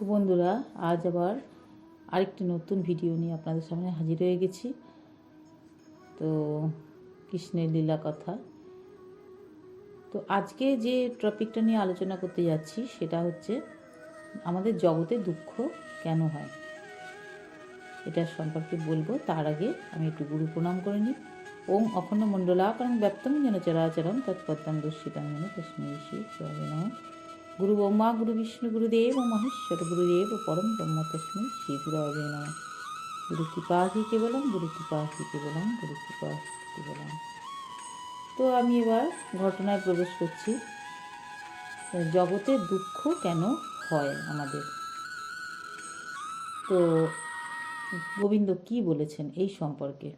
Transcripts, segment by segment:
তো বন্ধুরা, আজ আবার আরেকটি নতুন ভিডিও নিয়ে আপনাদের সামনে হাজির হয়ে গেছি। তো কৃষ্ণের লীলা কথা। তো আজকে যে টপিকটা নিয়ে আলোচনা করতে যাচ্ছি সেটা হচ্ছে আমাদের জগতে দুঃখ কেন হয়, এটা সম্পর্কে বলবো। তার আগে আমি একটু গুরু প্রণাম করে নিই। ওম অখণ্ড মণ্ডলাকারং ব্যক্তং যেন চরাচরং তৎপদ্যং দর্শিতাং যেন তস্मै শ্রী গুরবে নমঃ। গুরু ব্রহ্মা গুরু বিষ্ণু গুরুদেব মহেশ্বর গুরুদেব পরম ব্রহ্ম তস্मै শ্রী গুরবে নমঃ। গুরু কৃপা হি কেবলম গুরু কৃপা হি কেবলম গুরু কৃপা হি কেবলম। তো আমি এবার ঘটনায় প্রবেশ করছি। জগতে দুঃখ কেন হয় আমাদের। তো গোবিন্দ কি বলেছেন এই সম্পর্কে।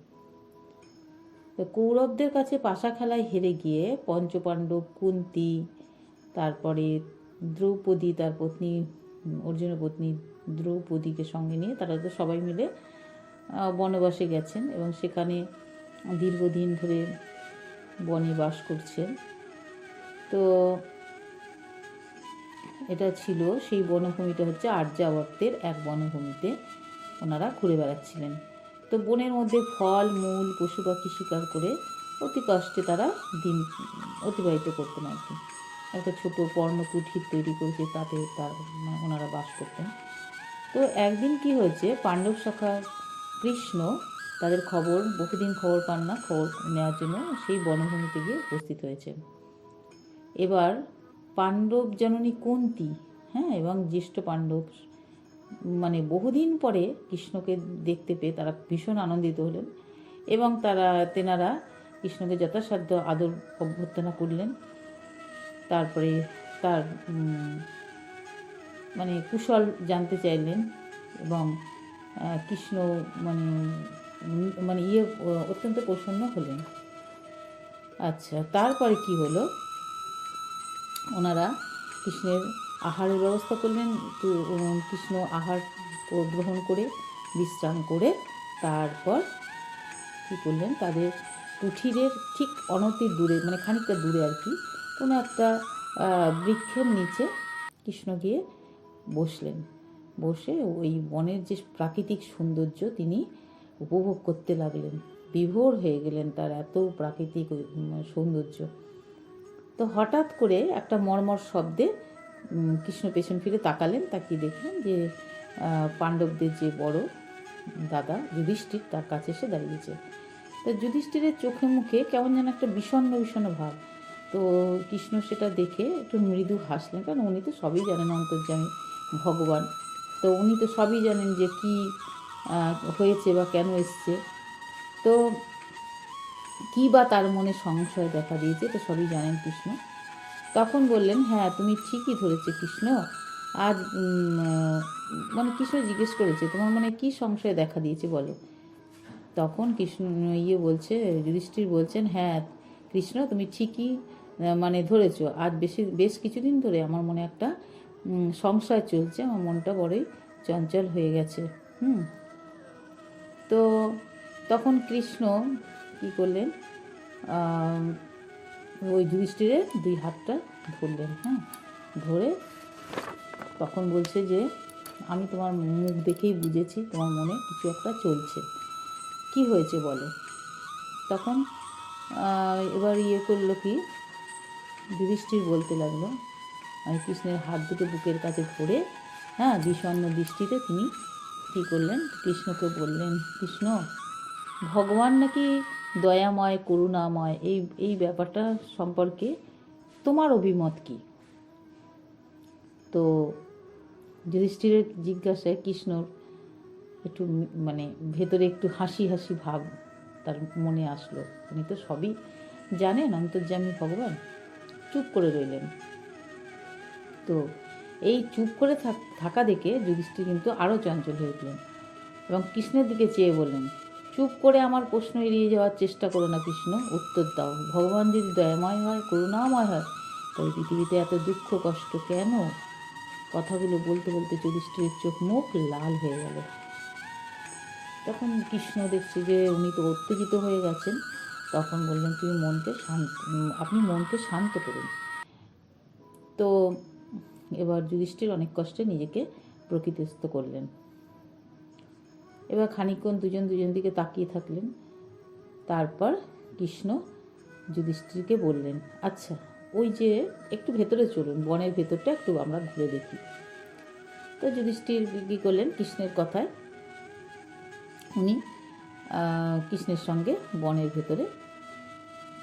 তো কৌরবদের কাছে পাশা খেলায় হেরে গিয়ে পঞ্চপাণ্ডব, কুন্তী, তারপরে দ্রৌপদী, তার পত্নী অর্জুনের পত্নী দ্রৌপদীকে সঙ্গে নিয়ে তারা তো সবাই মিলে বনবাসে গেছেন এবং সেখানে দীর্ঘদিন ধরে বনে বাস করছেন। তো এটা ছিল সেই বনভূমিটা হচ্ছে আর্যাবর্তের এক বনভূমিতে ওনারা ঘুরে বেড়াচ্ছিলেন। তো বনের মধ্যে ফল মূল পশু পাখি শিকার করে অতি কষ্টে তারা দিন অতিবাহিত করতেন আর কি। একটা ছোট পর্ণকুঠির তৈরি করেছে, তাতে তার ওনারা বাস করতেন। তো একদিন কি হয়েছে, পাণ্ডব শাখা কৃষ্ণ তাদের বহুদিন খবর পান না, খবর নেওয়ার জন্য সেই বনভূমিতে গিয়ে উপস্থিত হয়েছেন। এবার পাণ্ডব জননী কুন্তী, এবং জ্যেষ্ঠ পাণ্ডব বহুদিন পরে কৃষ্ণকে দেখতে পেয়ে তারা ভীষণ আনন্দিত হলেন এবং তেনারা কৃষ্ণকে যথাসাধ্য আদর অভ্যর্থনা করলেন। তারপরে তার কুশল জানতে চাইলেন এবং কৃষ্ণ অত্যন্ত প্রসন্ন হলেন। আচ্ছা, তারপরে কি হলো, ওনারা কৃষ্ণের আহারের ব্যবস্থা করলেন। কৃষ্ণ আহার গ্রহণ করে বিশ্রাম করে তারপর কী করলেন, তাদের কুঠিরের ঠিক অনতি দূরে, খানিকটা দূরে আর কি, কোনো একটা বৃক্ষের নিচে কৃষ্ণ গিয়ে বসলেন। বসে ওই বনের যে প্রাকৃতিক সৌন্দর্য তিনি উপভোগ করতে লাগলেন। বিভোর হয়ে গেলেন তার এত প্রাকৃতিক সৌন্দর্য। তো হঠাৎ করে একটা মর্মর শব্দে কৃষ্ণ পেছন ফিরে তাকালেন, তাকিয়ে দেখলেন যে পাণ্ডবদের যে বড় দাদা যুধিষ্ঠির তার কাছে এসে দাঁড়িয়েছে। তো যুধিষ্ঠিরের চোখে মুখে কেমন যেন একটা বিষণ্ণ বিষণ্ণ ভাব। তো কৃষ্ণ সেটা দেখে একটু মৃদু হাসলেন, কারণ উনি তো সবই জানেন, অন্তর্যামী ভগবান। তো উনি তো সবই জানেন যে কি হয়েছে বা কেন এসছে, তো কী বা তার মনে সংশয় দেখা দিয়েছে, তো সবই জানেন কৃষ্ণ। তখন বললেন, হ্যাঁ তুমি ঠিকই ধরেছে কৃষ্ণ। আজ কৃষ্ণ জিজ্ঞেস করেছে তোমার মনে কী সংশয় দেখা দিয়েছে বলো। তখন কৃষ্ণ বলছে, যুধিষ্ঠির বলছেন, হ্যাঁ কৃষ্ণ তুমি ঠিকই ধরেছ। আজ বেশ কিছুদিন ধরে আমার মনে একটা সংশয় চলছে, আমার মনটা বড়ই চঞ্চল হয়ে গেছে। তো তখন কৃষ্ণ কি করলেন, ওই যুধিষ্ঠিরের দুই হাতটা ধরলেন, ধরে তখন বলছে যে আমি তোমার মুখ দেখেই বুঝেছি তোমার মনে কিছু একটা চলছে, কি হয়েছে বলো। তখন এবার করলো কি, যুধিষ্ঠির বলতে লাগলো, কৃষ্ণের হাত দুটো বুকের কাছে ধরে বিষণ্ণ দৃষ্টিতে তিনি কী করলেন, কৃষ্ণকে বললেন, কৃষ্ণ ভগবান নাকি দয়াময় করুণাময়, এই ব্যাপারটা সম্পর্কে তোমার অভিমত কি। তো যুধিষ্ঠিরের জিজ্ঞাসায় কৃষ্ণর একটু ভেতরে একটু হাসি হাসি ভাব তার মনে আসলো। উনি তো সবই জানেন, অন্তর্যামী ভগবান। চুপ করে রইলেন। তো এই চুপ করে থাকা দেখে যুধিষ্ঠির কিন্তু আরও চঞ্চল হয়ে উঠলেন এবং কৃষ্ণের দিকে চেয়ে বললেন, চুপ করে আমার প্রশ্ন এড়িয়ে যাওয়ার চেষ্টা করো না কৃষ্ণ, উত্তর দাও। ভগবান যদি দয়াময় হয়, করুণাময় হয়, তবে পৃথিবীতে এত দুঃখ কষ্ট কেন। কথাগুলো বলতে বলতে যুধিষ্ঠিরের চোখ মুখ লাল হয়ে গেল। তখন কৃষ্ণ দেখছে যে উনি তো উত্তেজিত হয়ে গেছেন। তখন বললেন, আপনি মনকে শান্ত করুন। তো এবার যুধিষ্ঠির অনেক কষ্টে নিজেকে প্রকৃতিস্থ করলেন। এবার খানিকক্ষণ দুজন দিকে তাকিয়ে থাকলেন। তারপর কৃষ্ণ যুধিষ্ঠিরকে বললেন, আচ্ছা ওই যে একটু ভেতরে চলুন, বনের ভেতরটা একটু আমরা ঘুরে দেখি। তো যুধিষ্ঠির কী করলেন, কৃষ্ণের কথায় উনি কৃষ্ণের সঙ্গে বনের ভেতরে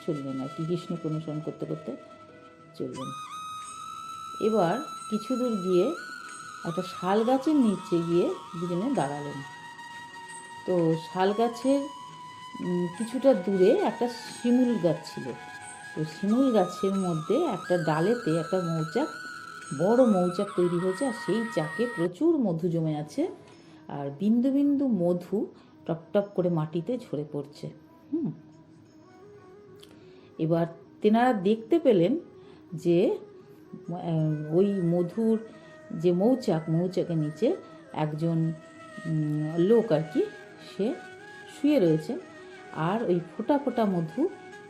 চললেন আর কি, কৃষ্ণকে অনুসরণ করতে করতে চললেন। এবার কিছু দূর গিয়ে একটা শাল গাছের নিচে গিয়ে দুজনে দাঁড়ালেন। তো শাল গাছের কিছুটা দূরে একটা শিমুল গাছ ছিল। তো শিমুল গাছের মধ্যে একটা ডালেতে একটা মৌচাক, বড় মৌচাক তৈরি হয়েছে, আর সেই চাকে প্রচুর মধু জমে আছে, আর বিন্দু বিন্দু মধু টপ টপ করে মাটিতে ঝরে পড়ছে। এবার তেনারা দেখতে পেলেন যে ওই মধুর যে মৌচাকের নিচে একজন লোক আর কি, সে শুয়ে রয়েছেন, আর ওই ফোঁটা ফোঁটা মধু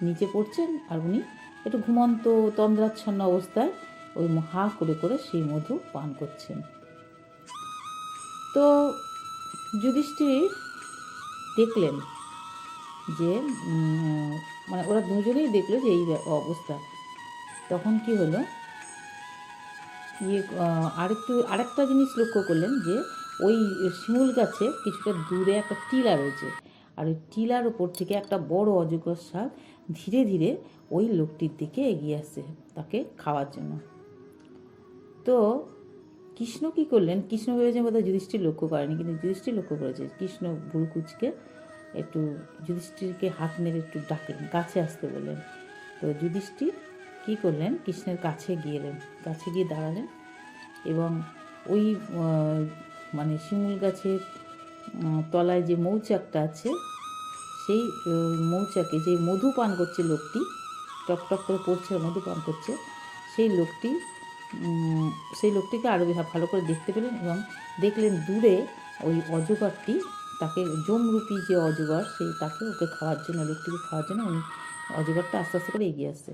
নিচে পড়ছেন, আর উনি একটু ঘুমন্ত তন্দ্রাচ্ছন্ন অবস্থায় ওই হা করে করে সেই মধু পান করছেন। তো যুধিষ্ঠির দেখলেন যে মানে ওরা দুজনেই দেখলো যে এই অবস্থা। তখন কি হলো, আরেকটা জিনিস লক্ষ্য করলেন যে ওই শিমুল গাছে কিছুটা দূরে একটা টিলা রয়েছে, আর ওই টিলার ওপর থেকে একটা বড় অজগর সাপ ধীরে ধীরে ওই লোকটির দিকে এগিয়ে আসছে তাকে খাওয়ার জন্য। তো কৃষ্ণ কি করলেন, কৃষ্ণ ভেবেছেন বোধহয় যুধিষ্ঠির লক্ষ্য করেনি, কিন্তু যুধিষ্ঠির লক্ষ্য করেছে। কৃষ্ণ ভুরুকুচকে একটু যুধিষ্ঠিরকে হাত নেড়ে একটু ডাকলেন, কাছে আসতে বললেন। তো যুধিষ্ঠির কী করলেন, কৃষ্ণের কাছে গিয়ে দাঁড়ালেন, এবং ওই মানে শিমুল গাছের তলায় যে মৌচাকটা আছে, সেই মৌচাকে যে মধু পান করছে লোকটি, টপ টপ করে পড়ছে মধু পান করছে, সেই লোকটিকে আরও ভালো করে দেখতে পেলেন, এবং দেখলেন দূরে ওই অজগরটি, তাকে যমরূপী যে অজগর, ওকে খাওয়ার জন্য, লোকটিকে খাওয়ার জন্য উনি অজগরটা আস্তে আস্তে করে এগিয়ে আসছে।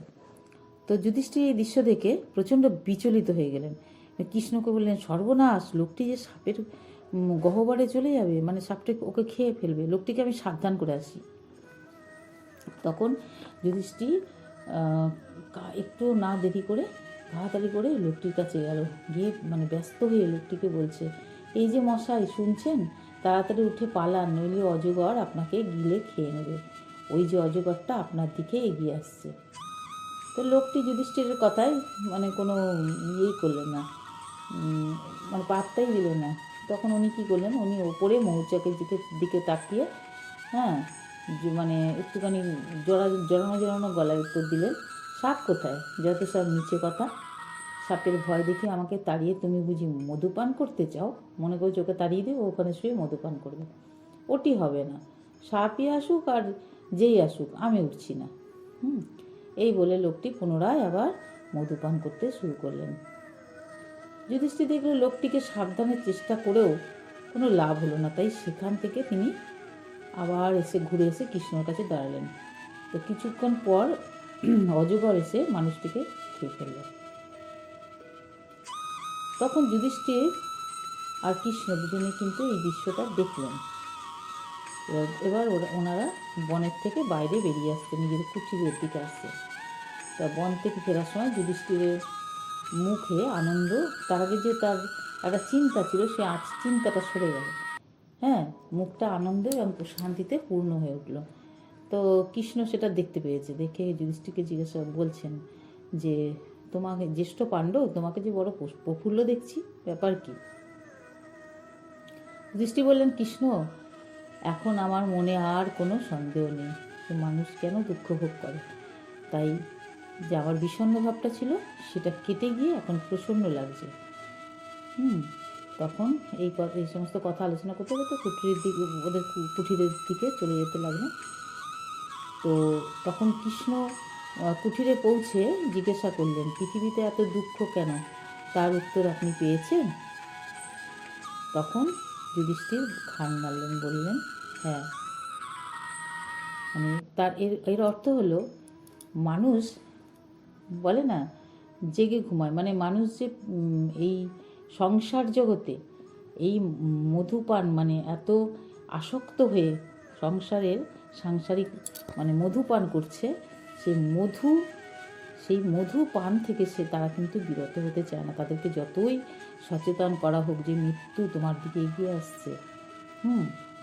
তো যুধিষ্ঠির এই দৃশ্য দেখে প্রচণ্ড বিচলিত হয়ে গেলেন। কৃষ্ণকে বললেন, সর্বনাশ, লোকটি যে সাপের গহ্বরে চলে যাবে, মানে সাপটা ওকে খেয়ে ফেলবে, লোকটিকে আমি সাবধান করে আসি। তখন যুধিষ্ঠির একটু না দেরি করে তাড়াতাড়ি করে লোকটির কাছে গেল, গিয়ে মানে ব্যস্ত হয়ে লোকটিকে বলছে, এই যে মশাই শুনছেন, তাড়াতাড়ি উঠে পালান, নইলে অজগর আপনাকে গিলে খেয়ে নেবে, ওই যে অজগরটা আপনার দিকে এগিয়ে আসছে। তো লোকটি যুধিষ্ঠিরের কথায় মানে কোনো ইয়েই করলেন না, মানে পাত্তাই দিলেন না। তখন উনি কী করলেন, উনি ওপরে মৌচাকের দিকে তাকিয়ে মানে একটুখানি জড়ানো গলায় উত্তর দিলেন, সাপ কোথায়? যত সব নিচে কথা, সাপের ভয় দেখে আমাকে তাড়িয়ে তুমি বুঝি মধুপান করতে চাও? মনে করছো ওকে তাড়িয়ে দেবো, ওখানে শুয়ে মধুপান করবে? ওটি হবে না, সাপই আসুক আর যেই আসুক, আমি উঠছি না। এই বলে লোকটি পুনরায় আবার মধুপান করতে শুরু করলেন। যুধিষ্ঠির দেখল লোকটিকে সাবধানের চেষ্টা করেও কোনো লাভ হলো না, তাই সেখান থেকে তিনি আবার ঘুরে এসে কৃষ্ণর কাছে দাঁড়ালেন। তো কিছুক্ষণ পর অজগর এসে মানুষটিকে খেয়ে ফেলল। তখন যুধিষ্ঠির আর কৃষ্ণ দুজনে কিন্তু এই দৃশ্যটা দেখলেন। এবার ওনারা বনের থেকে বাইরে বেরিয়ে আসছে, নিজেদের কুঠিরের দিকে আসছে। তা বন থেকে ফেরার সময় যুধিষ্ঠিরের মুখে আনন্দ, তার আগে যে তার একটা চিন্তা ছিল, সে চিন্তাটা সরে গেল। মুখটা আনন্দে এবং শান্তিতে পূর্ণ হয়ে উঠল। তো কৃষ্ণ সেটা দেখতে পেয়েছে, দেখে যুধিষ্ঠিরকে জিজ্ঞাসা বলছেন যে, তোমাকে জ্যেষ্ঠ পাণ্ডব, তোমাকে যে বড় প্রফুল্ল দেখছি, ব্যাপার কি? যুধিষ্ঠির বললেন, কৃষ্ণ, এখন আমার মনে আর কোনো সন্দেহ নেই যে মানুষ কেন দুঃখ ভোগ করে। তাই যে আমার বিষণ্ণ ভাবটা ছিল সেটা কেটে গিয়ে এখন প্রসন্ন লাগছে। তখন এই সমস্ত কথা আলোচনা করতে করতে ওদের কুঠিরের দিকে চলে যেতে লাগলো। তো তখন কৃষ্ণ কুঠিরে পৌঁছে জিজ্ঞাসা করলেন, পৃথিবীতে এত দুঃখ কেন? তার উত্তর আপনি পেয়েছেন? তখন যুধিষ্ঠির খান মারলেন, বললেন, হ্যাঁ। মানে তার এর অর্থ হলো, মানুষ বলে না জেগে ঘুমায়, মানে মানুষ যে এই সংসার জগতে এই মধুপান মানে এত আসক্ত হয়ে সাংসারিক মানে মধুপান করছে, সেই মধু পান থেকে তারা কিন্তু বিরত হতে চায় না। তাদেরকে যতই সচেতন করা হোক যে মৃত্যু তোমার দিকে এগিয়ে আসছে,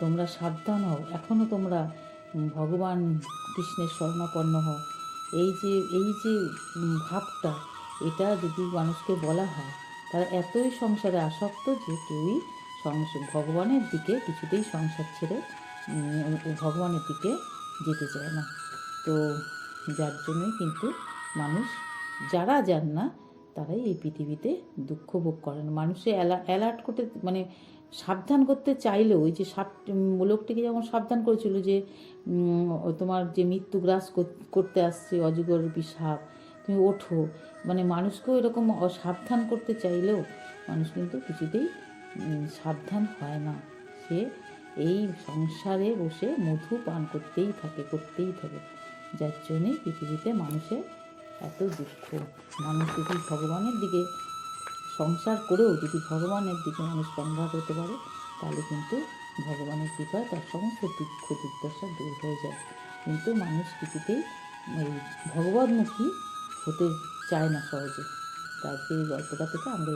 তোমরা সাবধান হও, এখনও তোমরা ভগবান কৃষ্ণের শরণাপন্ন হও, এই যে ভাবটা, এটা যদি মানুষকে বলা হয়, তারা এতই সংসারে আসক্ত যে কেউই ভগবানের দিকে কিছুতেই সংসার ছেড়ে ভগবানের দিকে যেতে চায় না। তো যার জন্যই কিন্তু মানুষ, যারা যান না তারাই এই পৃথিবীতে দুঃখ ভোগ করেন। মানুষে অ্যালার্ট করতে মানে সাবধান করতে চাইলেও, ওই যে লোকটিকে যেমন সাবধান করেছিল যে তোমার যে মৃত্যু গ্রাস করতে আসছে অজগররূপী সাপ, তুমি ওঠো, মানে মানুষকেও এরকম সাবধান করতে চাইলেও মানুষ কিন্তু কিছুতেই সাবধান হয় না। সে এই সংসারে বসে মধু পান করতেই থাকে। যার জন্যেই পৃথিবীতে মানুষের এত দুঃখ। মানুষ যদি ভগবানের দিকে সংসার করেও যদি ভগবানের দিকে মানুষ কনভার্ট হতে পারে, তাহলে কিন্তু ভগবানের কৃপায় তার সমস্ত দুঃখ দুর্দশা দূর হয়ে যায়। কিন্তু মানুষ কিছুতেই এই ভগবতমুখী হতে চায় না সহজে। তার এই গল্পটা থেকে আমরা